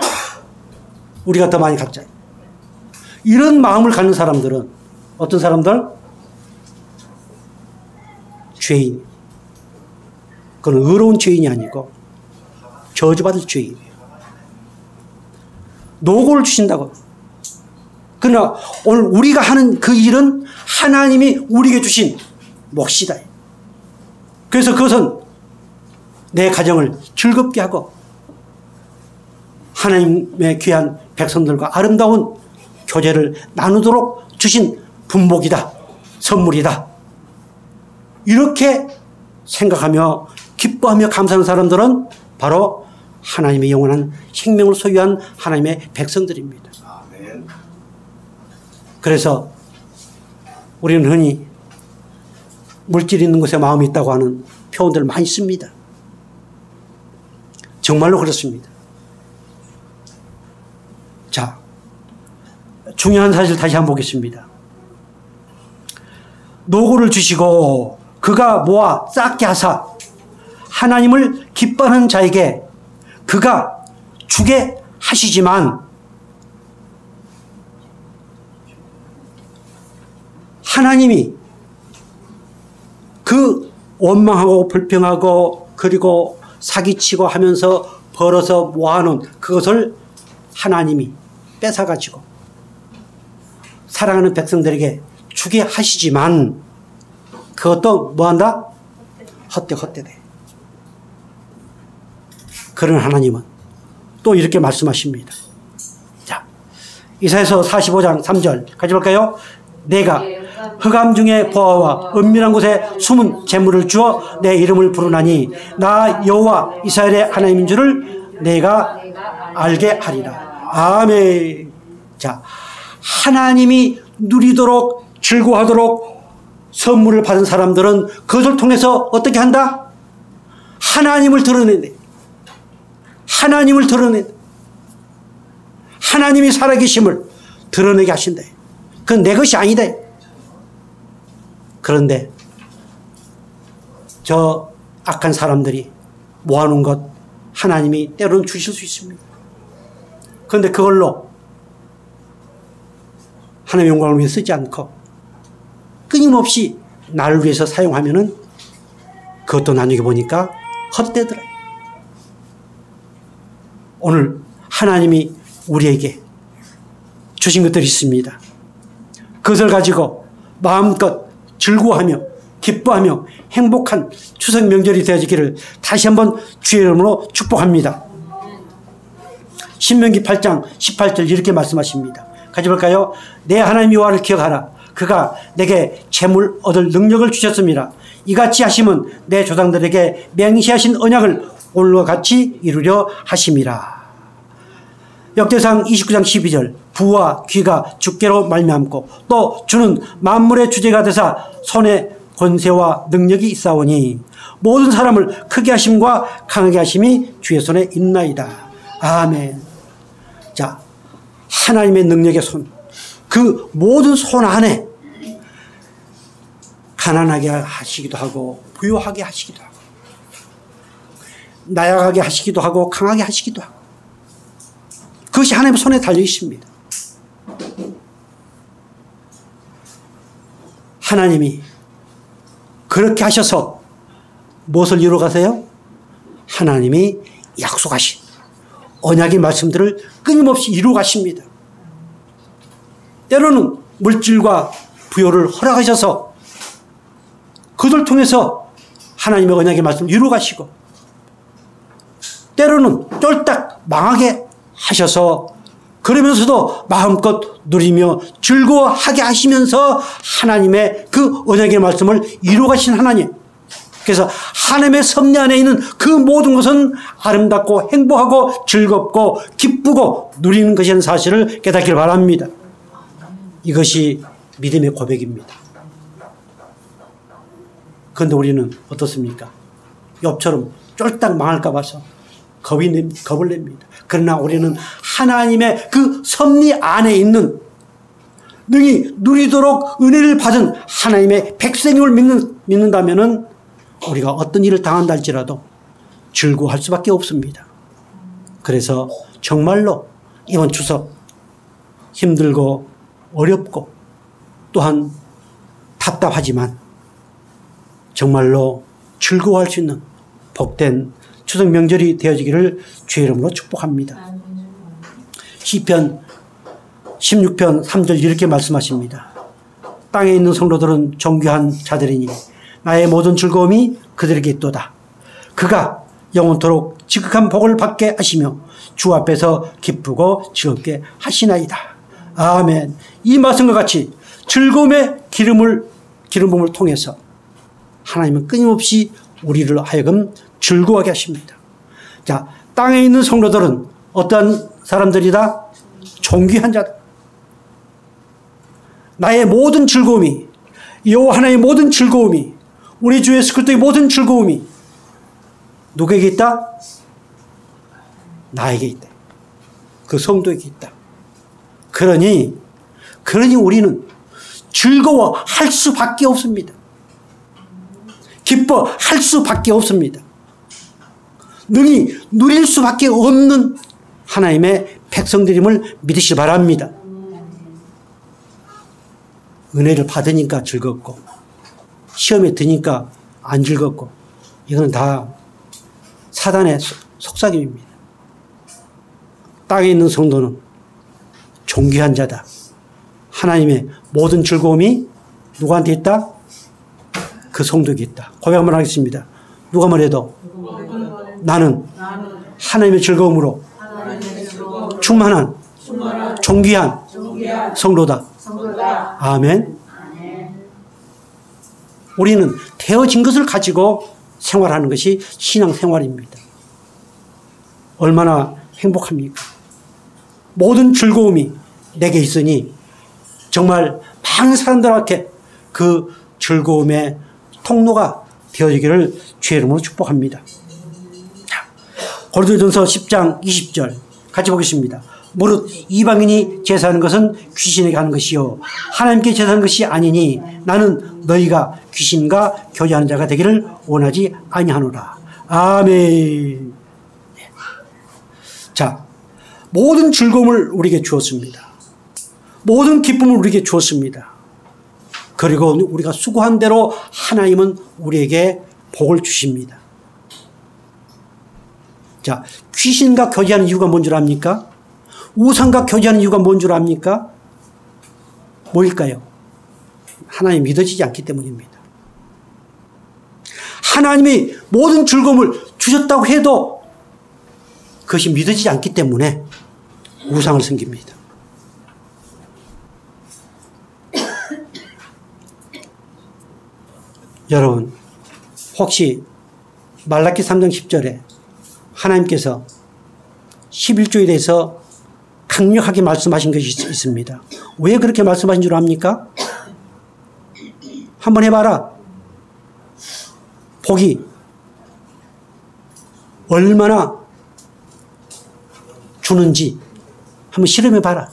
우리가 더 많이 갖자. 이런 마음을 갖는 사람들은 어떤 사람들? 죄인. 그건 의로운 죄인이 아니고 저주받을 죄인이에요. 노고를 주신다고. 그러나 오늘 우리가 하는 그 일은 하나님이 우리에게 주신 몫이다. 그래서 그것은 내 가정을 즐겁게 하고 하나님의 귀한 백성들과 아름다운 교제를 나누도록 주신 분복이다. 선물이다. 이렇게 생각하며 기뻐하며 감사하는 사람들은 바로 하나님의 영원한 생명을 소유한 하나님의 백성들입니다. 아멘. 그래서 우리는 흔히 물질 있는 곳에 마음이 있다고 하는 표현들을 많이 씁니다. 정말로 그렇습니다. 자, 중요한 사실 다시 한번 보겠습니다. 노고를 주시고 그가 모아 쌓게 하사 하나님을 기뻐하는 자에게 그가 주게 하시지만 하나님이 그 원망하고 불평하고 그리고 사기치고 하면서 벌어서 모아놓은 그것을 하나님이 뺏어가지고 사랑하는 백성들에게 주게 하시지만 그것도 뭐한다? 헛되돼. 그런 하나님은 또 이렇게 말씀하십니다. 자, 이사야서 45장 3절 같이 볼까요? 내가 흑암 중에 보아와 은밀한 곳에 숨은 재물을 주어 내 이름을 부르나니 나 여호와 이스라엘의 하나님인 줄을 내가 알게 하리라. 아멘. 자, 하나님이 누리도록 즐거워하도록 선물을 받은 사람들은 그것을 통해서 어떻게 한다? 하나님을 드러내네. 하나님을 드러내, 하나님이 살아계심을 드러내게 하신다. 그건 내 것이 아니다. 그런데 저 악한 사람들이 모아놓은 것 하나님이 때로는 주실 수 있습니다. 그런데 그걸로 하나님의 영광을 위해 쓰지 않고 끊임없이 나를 위해서 사용하면은 그것도 나중에 보니까 헛되더라. 오늘 하나님이 우리에게 주신 것들이 있습니다. 그것을 가지고 마음껏 즐거워하며 기뻐하며 행복한 추석 명절이 되어지기를 다시 한번 주의 이름으로 축복합니다. 신명기 8장 18절 이렇게 말씀하십니다. 같이 볼까요? 내 하나님 여호와를 기억하라. 그가 내게 재물 얻을 능력을 주셨습니다. 이같이 하심은 내 조상들에게 맹세하신 언약을 오늘과 같이 이루려 하심이라. 역대상 29장 12절 부와 귀가 주께로 말미암고 또 주는 만물의 주제가 되사 손에 권세와 능력이 있사오니 모든 사람을 크게 하심과 강하게 하심이 주의 손에 있나이다. 아멘. 자, 하나님의 능력의 손, 그 모든 손 안에 가난하게 하시기도 하고 부유하게 하시기도 하고 나약하게 하시기도 하고 강하게 하시기도 하고 그것이 하나님의 손에 달려 있습니다. 하나님이 그렇게 하셔서 무엇을 이루어 가세요? 하나님이 약속하신 언약의 말씀들을 끊임없이 이루어 가십니다. 때로는 물질과 부여를 허락하셔서 그들 통해서 하나님의 언약의 말씀을 이루어 가시고 때로는 쫄딱 망하게 하셔서 그러면서도 마음껏 누리며 즐거워하게 하시면서 하나님의 그 언약의 말씀을 이루어 가신 하나님. 그래서 하나님의 섭리 안에 있는 그 모든 것은 아름답고 행복하고 즐겁고 기쁘고 누리는 것이라는 사실을 깨닫기를 바랍니다. 이것이 믿음의 고백입니다. 그런데 우리는 어떻습니까? 욥처럼 쫄딱 망할까 봐서 겁을 냅니다. 그러나 우리는 하나님의 그 섭리 안에 있는 능히 누리도록 은혜를 받은 하나님의 백성임을 믿는다면은 우리가 어떤 일을 당한다 할지라도 즐거워할 수밖에 없습니다. 그래서 정말로 이번 추석 힘들고 어렵고 또한 답답하지만 정말로 즐거워할 수 있는 복된 추석 명절이 되어지기를 주의 이름으로 축복합니다. 시편 16편 3절 이렇게 말씀하십니다. 땅에 있는 성도들은 존귀한 자들이니 나의 모든 즐거움이 그들에게 있도다. 그가 영원토록 지극한 복을 받게 하시며 주 앞에서 기쁘고 즐겁게 하시나이다. 아멘. 이 말씀과 같이 즐거움의 기름 부음을 통해서 하나님은 끊임없이 우리를 하여금 즐거워하게 하십니다. 자, 땅에 있는 성도들은 어떠한 사람들이다? 존귀한 자다. 나의 모든 즐거움이, 여호와 하나님의 모든 즐거움이, 우리 주 예수 그리스도의 모든 즐거움이 누구에게 있다? 나에게 있다. 그 성도에게 있다. 그러니 우리는 즐거워할 수밖에 없습니다. 기뻐할 수밖에 없습니다. 능히 누릴 수밖에 없는 하나님의 백성들임을 믿으시기 바랍니다. 은혜를 받으니까 즐겁고 시험에 드니까 안 즐겁고 이건 다 사단의 속삭임입니다. 땅에 있는 성도는 존귀한 자다. 하나님의 모든 즐거움이 누구한테 있다? 그 성도에게 있다. 고백 한번 하겠습니다. 누가 뭐래도 나는 하나님의 즐거움으로 충만한 존귀한 성도다. 아멘. 우리는 되어진 것을 가지고 생활하는 것이 신앙생활입니다. 얼마나 행복합니까? 모든 즐거움이 내게 있으니 정말 많은 사람들에게 그 즐거움의 통로가 되어지기를 주의 이름으로 축복합니다. 자, 고린도전서 10장 20절 같이 보겠습니다. 무릇 이방인이 제사하는 것은 귀신에게 하는 것이요 하나님께 제사하는 것이 아니니 나는 너희가 귀신과 교제하는 자가 되기를 원하지 아니하노라. 아멘. 자, 모든 즐거움을 우리에게 주었습니다. 모든 기쁨을 우리에게 주었습니다. 그리고 우리가 수고한 대로 하나님은 우리에게 복을 주십니다. 자, 귀신과 교제하는 이유가 뭔 줄 압니까? 우상과 교제하는 이유가 뭔 줄 압니까? 뭘까요? 하나님 믿어지지 않기 때문입니다. 하나님이 모든 즐거움을 주셨다고 해도 그것이 믿어지지 않기 때문에 우상을 섬깁니다. 여러분, 혹시 말라기 3장 10절에 하나님께서 11조에 대해서 강력하게 말씀하신 것이 있습니다. 왜 그렇게 말씀하신 줄 압니까? 한번 해봐라. 복이 얼마나 주는지 한번 실험해봐라.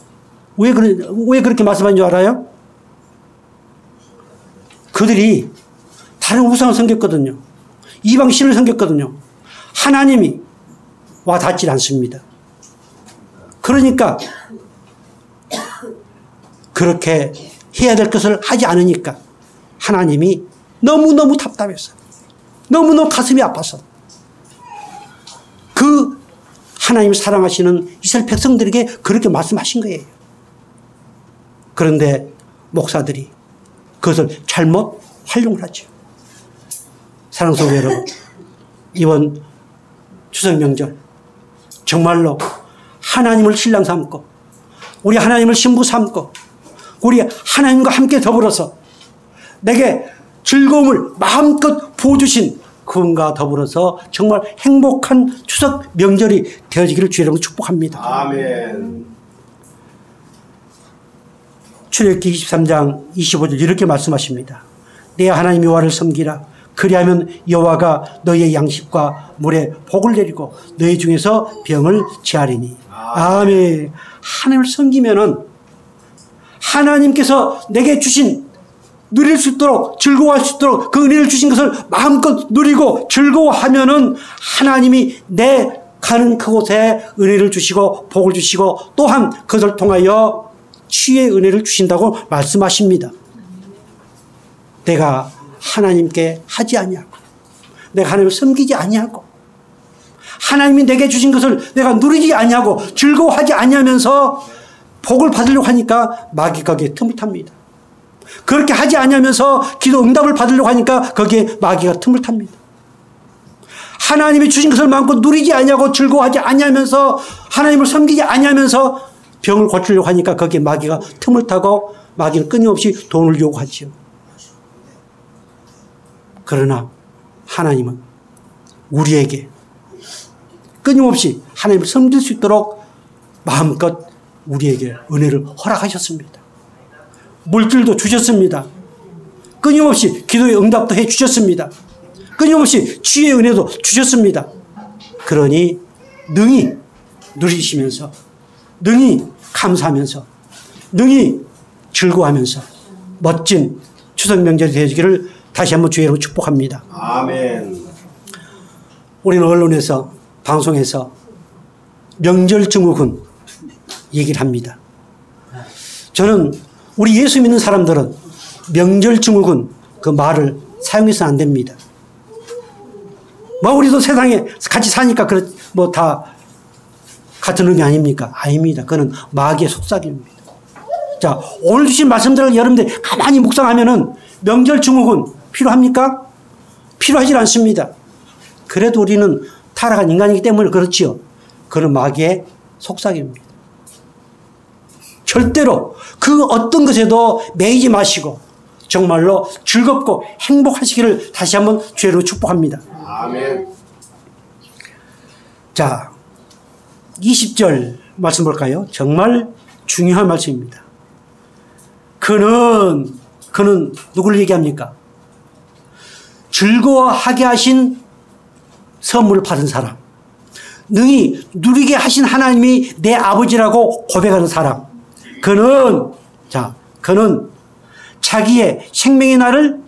왜 그렇게 말씀하신 줄 알아요? 그들이 다른 우상을 섬겼거든요. 이방 신을 섬겼거든요. 하나님이 와 닿질 않습니다. 그러니까 그렇게 해야 될 것을 하지 않으니까 하나님이 너무너무 답답해서 너무너무 가슴이 아파서 그 하나님 사랑하시는 이스라엘 백성들에게 그렇게 말씀하신 거예요. 그런데 목사들이 그것을 잘못 활용을 하죠. 사랑하는 성도 여러분, 이번 추석 명절 정말로 하나님을 신랑 삼고 우리 하나님을 신부 삼고 우리 하나님과 함께 더불어서 내게 즐거움을 마음껏 부어주신 그분과 더불어서 정말 행복한 추석 명절이 되어지기를 주의 이름으로 축복합니다. 아멘. 출애굽기 23장 25절 이렇게 말씀하십니다. 내 하나님 여호와를 섬기라. 그리하면 여호와가 너희의 양식과 물에 복을 내리고 너희 중에서 병을 제하리니. 아멘. 하나님을 섬기면은 하나님께서 내게 주신 누릴 수 있도록 즐거워할 수 있도록 그 은혜를 주신 것을 마음껏 누리고 즐거워하면은 하나님이 내 가는 그곳에 은혜를 주시고 복을 주시고 또한 그것을 통하여 치유의 은혜를 주신다고 말씀하십니다. 내가 하나님께 하지 아니하고 내가 하나님을 섬기지 아니하고 하나님이 내게 주신 것을 내가 누리지 아니하고 즐거워하지 아니하면서 복을 받으려고 하니까 마귀가 거기에 틈을 탑니다. 그렇게 하지 아니하면서 기도 응답을 받으려고 하니까 거기에 마귀가 틈을 탑니다. 하나님이 주신 것을 마음껏 누리지 아니하고 즐거워하지 아니하면서 하나님을 섬기지 아니하면서 병을 고치려고 하니까 거기에 마귀가 틈을 타고 마귀는 끊임없이 돈을 요구하지요. 그러나 하나님은 우리에게 끊임없이 하나님을 섬길 수 있도록 마음껏 우리에게 은혜를 허락하셨습니다. 물질도 주셨습니다. 끊임없이 기도의 응답도 해 주셨습니다. 끊임없이 치유의 은혜도 주셨습니다. 그러니 능히 누리시면서 능히 감사하면서 능히 즐거워하면서 멋진 추석 명절이 되어지기를 다시 한번 주의 이름으로 축복합니다. 아멘. 우리는 언론에서 방송에서 명절 증후군 얘기를 합니다. 저는 우리 예수 믿는 사람들은 명절 증후군 그 말을 사용해서는 안 됩니다. 뭐 우리도 세상에 같이 사니까 뭐 다 같은 의미 아닙니까? 아닙니다. 그건 마귀의 속삭임입니다. 자, 오늘 주신 말씀들을 여러분들이 가만히 묵상하면은 명절 증후군 필요합니까? 필요하지 않습니다. 그래도 우리는 타락한 인간이기 때문에 그렇지요. 그건 마귀의 속삭임입니다. 절대로 그 어떤 것에도 매이지 마시고 정말로 즐겁고 행복하시기를 다시 한번 주의로 축복합니다. 아멘. 자, 20절 말씀 볼까요? 정말 중요한 말씀입니다. 그는 누구를 얘기합니까? 즐거워하게 하신 선물을 받은 사람, 능히 누리게 하신 하나님이 내 아버지라고 고백하는 사람. 그는 자기의 생명의 날을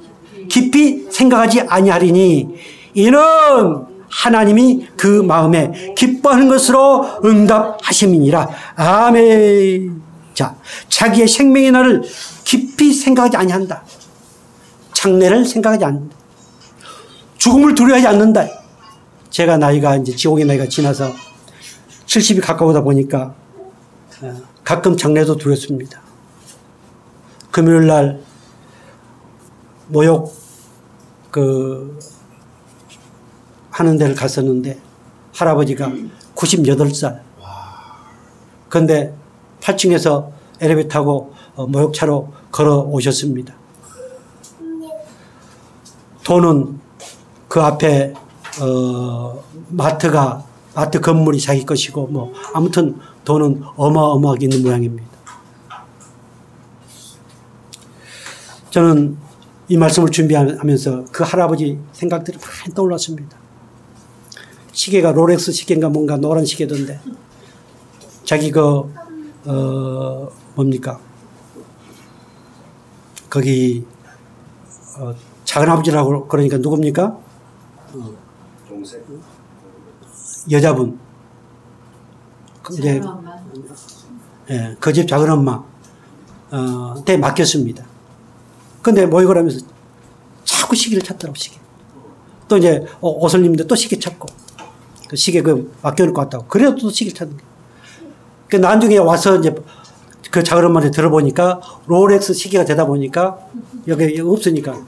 깊이 생각하지 아니하리니 이는 하나님이 그 마음에 기뻐하는 것으로 응답하심이니라. 아멘. 자, 자기의 생명의 날을 깊이 생각하지 아니한다. 장래를 생각하지 않는다. 죽음을 두려워하지 않는다. 제가 나이가 이제 지옥의 나이가 지나서 70이 가까우다 보니까 가끔 장래도 두렵습니다. 금요일 날 모욕 하는 데를 갔었는데 할아버지가 98살. 그런데 8층에서 엘리베이터 타고 모욕차로 걸어 오셨습니다. 돈은 그 앞에 마트 건물이 자기 것이고 뭐 아무튼 돈은 어마어마하게 있는 모양입니다. 저는 이 말씀을 준비하면서 그 할아버지 생각들이 많이 떠올랐습니다. 시계가 롤렉스 시계인가 뭔가 노란 시계던데 자기 뭡니까 거기 작은아버지라고 그러니까 누굽니까? 동생. 여자분. 이제 그 집 작은엄마 때 맡겼습니다. 근데 모욕을 하면서 자꾸 시계를 찾더라고, 시계. 또 이제 옷을 입는데 또 시계 찾고 그 시계 맡겨놓을 것 같다고. 그래도 또 시계를 찾는 거예요. 그 나중에 와서 이제 그 작은엄마한테 들어보니까 롤렉스 시계가 되다 보니까 여기 없으니까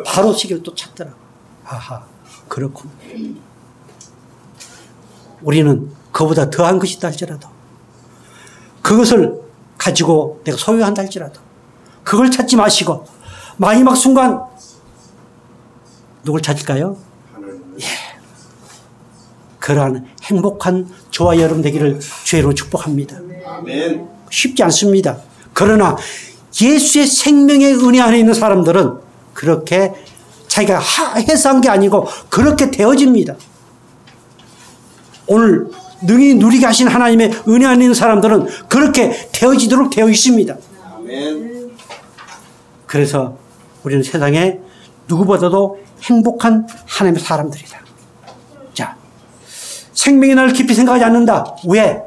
바로 시계를 또 찾더라고. 아하, 그렇군. 우리는 그보다 더한 것이 있다 할지라도 그것을 가지고 내가 소유한다 할지라도 그걸 찾지 마시고 마지막 순간 누굴 찾을까요? 예. 그러한 행복한 저와 여러분 되기를 주의로 축복합니다. 아멘. 쉽지 않습니다. 그러나 예수의 생명의 은혜 안에 있는 사람들은 그렇게 자기가 해서 한 게 아니고 그렇게 되어집니다. 오늘 능히 누리게 하신 하나님의 은혜 안에 있는 사람들은 그렇게 되어지도록 되어 있습니다. 아멘. 그래서 우리는 세상에 누구보다도 행복한 하나님의 사람들이다. 자, 생명의 날을 깊이 생각하지 않는다. 왜?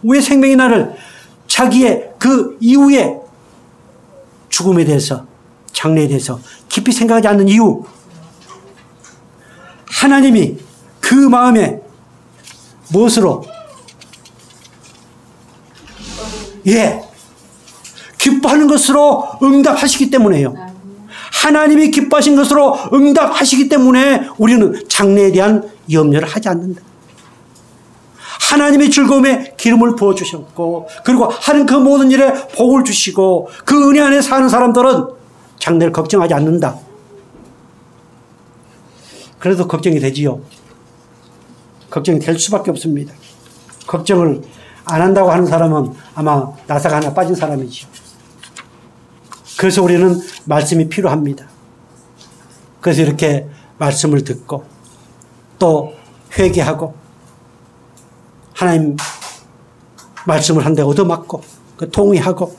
왜 생명의 날을 자기의 그 이후에 죽음에 대해서 장래에 대해서 깊이 생각하지 않는 이유, 하나님이 그 마음에 무엇으로 기뻐하는 것으로 응답하시기 때문에요. 하나님이 기뻐하신 것으로 응답하시기 때문에 우리는 장래에 대한 염려를 하지 않는다. 하나님의 즐거움에 기름을 부어주셨고 그리고 하는 그 모든 일에 복을 주시고 그 은혜 안에 사는 사람들은 장래를 걱정하지 않는다. 그래도 걱정이 되지요. 걱정이 될 수밖에 없습니다. 걱정을 안 한다고 하는 사람은 아마 나사가 하나 빠진 사람이죠. 그래서 우리는 말씀이 필요합니다. 그래서 이렇게 말씀을 듣고 또 회개하고 하나님 말씀을 한 대 얻어맞고 통의하고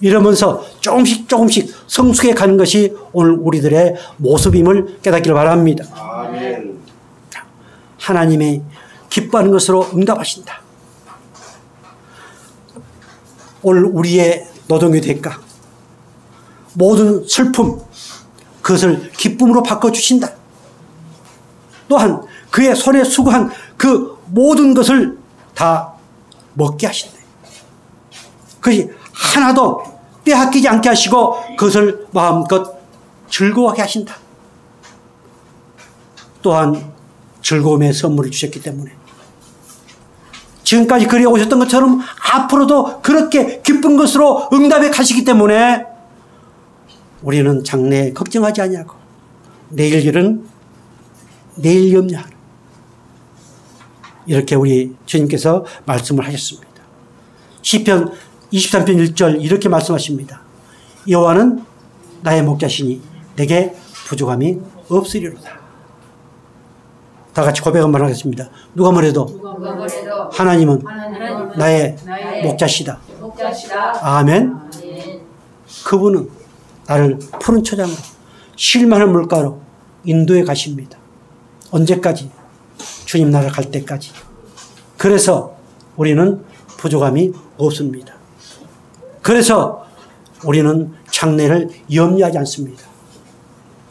이러면서 조금씩 성숙해 가는 것이 오늘 우리들의 모습임을 깨닫기를 바랍니다. 아멘. 하나님의 기뻐하는 것으로 응답하신다. 오늘 우리의 노동의 대가, 모든 슬픔, 그것을 기쁨으로 바꿔주신다. 또한 그의 손에 수고한 그 모든 것을 다 먹게 하신다. 그것이 하나도 빼앗기지 않게 하시고 그것을 마음껏 즐거워하게 하신다. 또한 즐거움의 선물을 주셨기 때문에 지금까지 그래 오셨던 것처럼 앞으로도 그렇게 기쁜 것으로 응답해 가시기 때문에 우리는 장래에 걱정하지 아니하고 내일 일은 내일 염려하라. 이렇게 우리 주님께서 말씀을 하셨습니다. 시편 23편 1절 이렇게 말씀하십니다. 여호와는 나의 목자시니 내게 부족함이 없으리로다. 다 같이 고백 한번 하겠습니다. 누가 뭐래도 하나님은 나의 목자시다. 아멘. 그분은 나를 푸른 초장으로 쉴만한 물가로 인도해 가십니다. 언제까지? 주님 나라 갈 때까지. 그래서 우리는 부족함이 없습니다. 그래서 우리는 장래를 염려하지 않습니다.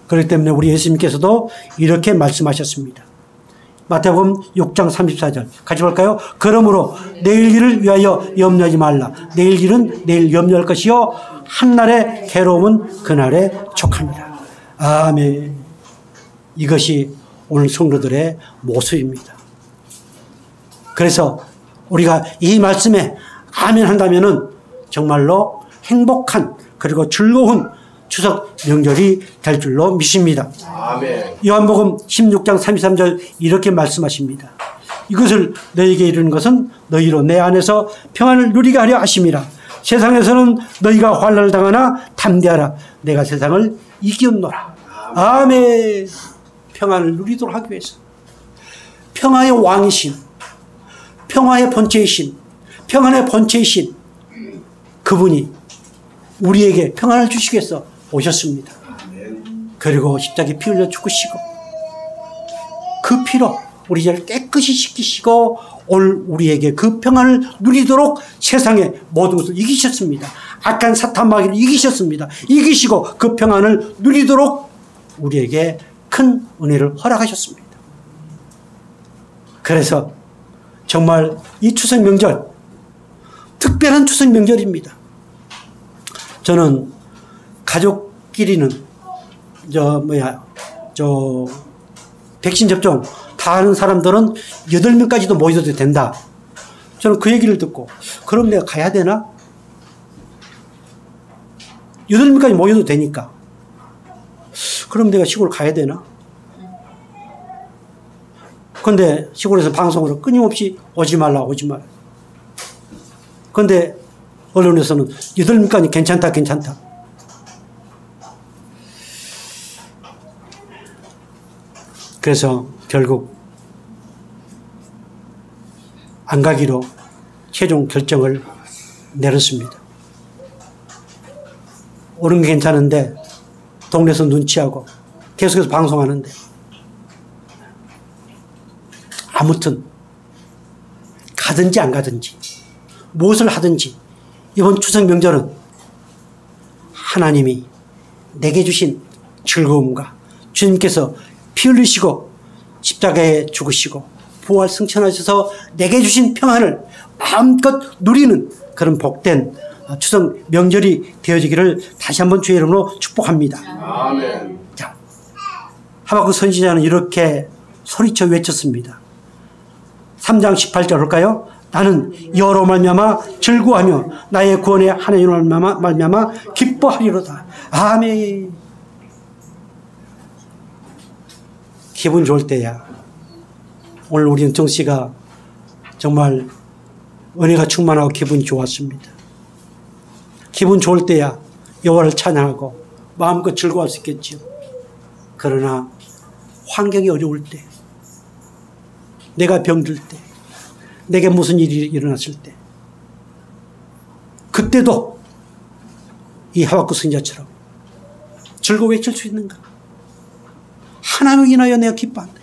그렇기 때문에 우리 예수님께서도 이렇게 말씀하셨습니다. 마태복음 6장 34절 같이 볼까요? 그러므로 내일 일을 위하여 염려하지 말라. 내일 일은 내일 염려할 것이요 한날의 괴로움은 그날에 족합니다. 아멘. 이것이 오늘 성도들의 모습입니다. 그래서 우리가 이 말씀에 아멘 한다면은 정말로 행복한 그리고 즐거운 추석 명절이 될 줄로 믿습니다. 아멘. 요한복음 16장 33절 이렇게 말씀하십니다. 이것을 너희에게 이르는 것은 너희로 내 안에서 평안을 누리게 하려 하심이라. 세상에서는 너희가 환난을 당하나 담대하라. 내가 세상을 이기었노라. 아멘. 평안을 누리도록 하기 위해서 평화의 왕이신, 평화의 본체이신, 평안의 본체이신 그분이 우리에게 평안을 주시기 위해서 오셨습니다. 그리고 십자가에 피 흘려 죽으시고 그 피로 우리 죄를 깨끗이 씻기시고 오늘 우리에게 그 평안을 누리도록 세상의 모든 것을 이기셨습니다. 악한 사탄 마귀를 이기셨습니다. 이기시고 그 평안을 누리도록 우리에게 큰 은혜를 허락하셨습니다. 그래서 정말 이 추석 명절 특별한 추석 명절입니다. 저는 가족끼리는 백신 접종 다 하는 사람들은 8명까지도 모여도 된다. 저는 그 얘기를 듣고 그럼 내가 가야 되나? 8명까지 모여도 되니까 그럼 내가 시골 가야 되나? 그런데 시골에서 방송으로 끊임없이 오지 말라 오지 말라. 그런데 언론에서는 8명까지 괜찮다 괜찮다. 그래서 결국 안 가기로 최종 결정을 내렸습니다. 오는 게 괜찮은데 동네에서 눈치하고 계속해서 방송하는데 아무튼 가든지 안 가든지 무엇을 하든지 이번 추석 명절은 하나님이 내게 주신 즐거움과 주님께서 피 흘리시고 십자가에 죽으시고 부활 승천하셔서 내게 주신 평안을 마음껏 누리는 그런 복된 추석 명절이 되어지기를 다시 한번 주의 이름으로 축복합니다. 아멘. 자, 하박국 선지자는 이렇게 소리쳐 외쳤습니다. 3장 18절 볼까요? 나는 여호와로 말미암아 즐거워하며 나의 구원의 하나님으로 말미암아 기뻐하리로다. 아멘. 기분 좋을 때야. 오늘 우리 은정 씨가 정말 은혜가 충만하고 기분이 좋았습니다. 기분 좋을 때야 여호와를 찬양하고 마음껏 즐거워할 수 있겠지요. 그러나 환경이 어려울 때, 내가 병들 때, 내게 무슨 일이 일어났을 때, 그때도 이 하박국 선지자처럼 즐거워 외칠 수 있는가? 하나님을 인하여 내가 기뻐한다.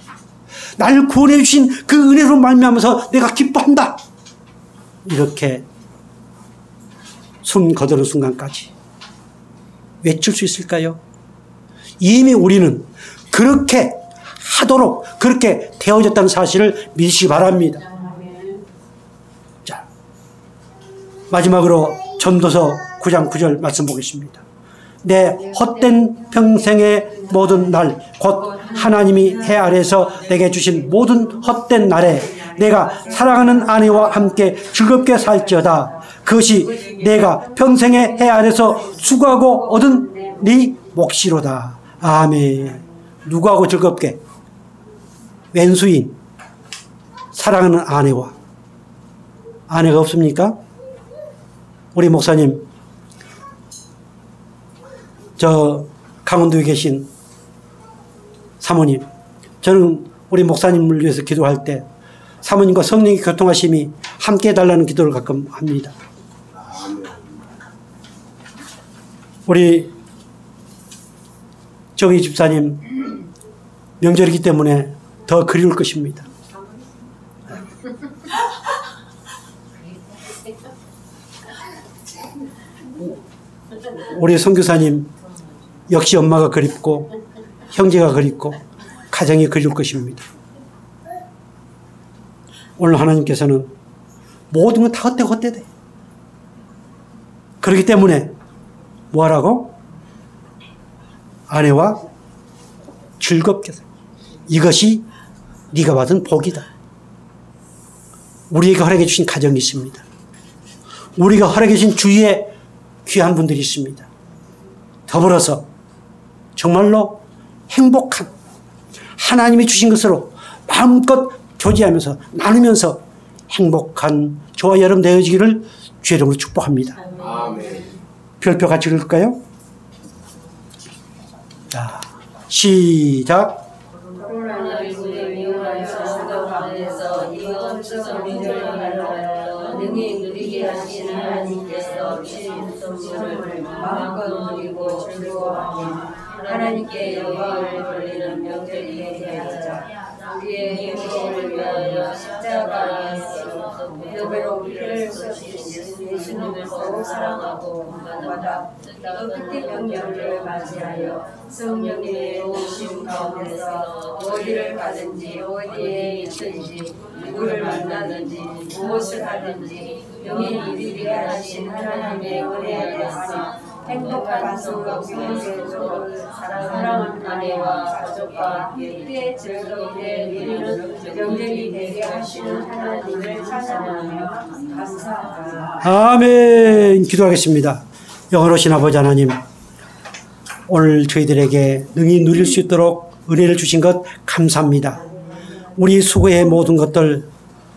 나를 구원해 주신 그 은혜로 말미암아서 내가 기뻐한다. 이렇게 숨 거두는 순간까지 외칠 수 있을까요? 이미 우리는 그렇게 하도록 그렇게 되어졌다는 사실을 믿으시기 바랍니다. 자, 마지막으로 전도서 9장 9절 말씀 보겠습니다. 내 헛된 평생의 모든 날 곧 하나님이 해 아래에서 내게 주신 모든 헛된 날에 내가 사랑하는 아내와 함께 즐겁게 살지어다. 그것이 내가 평생의 해 아래에서 수고하고 얻은 네 몫이로다. 아멘. 누구하고 즐겁게? 왼수인 사랑하는 아내와. 아내가 없습니까? 우리 목사님 저 강원도에 계신 사모님, 저는 우리 목사님을 위해서 기도할 때 사모님과 성령의 교통하심이 함께 해달라는 기도를 가끔 합니다. 우리 정희 집사님 명절이기 때문에 더 그리울 것입니다. 우리 선교사님 역시 엄마가 그립고 형제가 그립고 가정이 그리울 것입니다. 오늘 하나님께서는 모든 건 다 헛되돼. 그렇기 때문에 뭐하라고? 아내와 즐겁게 살. 이것이 네가 받은 복이다. 우리에게 허락해 주신 가정이 있습니다. 우리가 허락해 주신 주위에 귀한 분들이 있습니다. 더불어서 정말로 행복한 하나님이 주신 것으로 마음껏 교제하면서 나누면서 행복한 저와 여러분 되어지기를 주의 이름으로 축복합니다. 아멘. 별표 같이 읽을까요? 자, 시작. 코로나19의 미워하여 성도 가운데서 이번 추석 명절을 맞이하여 능히 누리게 하시는 하나님께서 주신 선물을 마음껏 누리고 즐거워하며 하나님께 영광을 돌리는 명절이 되게 하자. 우리의 행복을 위하여 십자가에서 무료로 피를 쏟으신 예수님을 더욱 사랑하고 본받아 뜻깊은 명절을 맞이하여 성령님의 오심 가운데서 어디를 가든지 어디에 있든지 누구를 만나든지 무엇을 하든지 영원히 이르게 하신 하나님의 은혜에 대해서 행복한 성도 교회에서 사랑하는 아내와 가족과 함께 즐겁게 누리는 명절이 되게 하시는 하나님을 찬양하며 감사합니다. 아멘. 기도하겠습니다. 영원하신 아버지 하나님, 오늘 저희들에게 능히 누릴 수 있도록 은혜를 주신 것 감사합니다. 우리 수고의 모든 것들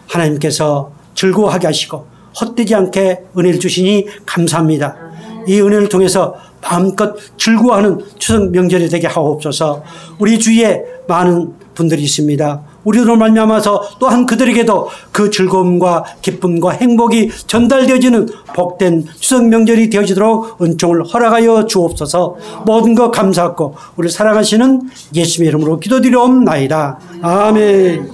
하나님께서 즐거워하게 하시고 헛되지 않게 은혜를 주시니 감사합니다. 이 은혜를 통해서 마음껏 즐거워하는 추석 명절이 되게 하옵소서. 우리 주위에 많은 분들이 있습니다. 우리로 말미암아서 또한 그들에게도 그 즐거움과 기쁨과 행복이 전달되어지는 복된 추석 명절이 되어지도록 은총을 허락하여 주옵소서. 모든 것 감사하고 우리를 사랑하시는 예수님의 이름으로 기도드리옵나이다. 아멘.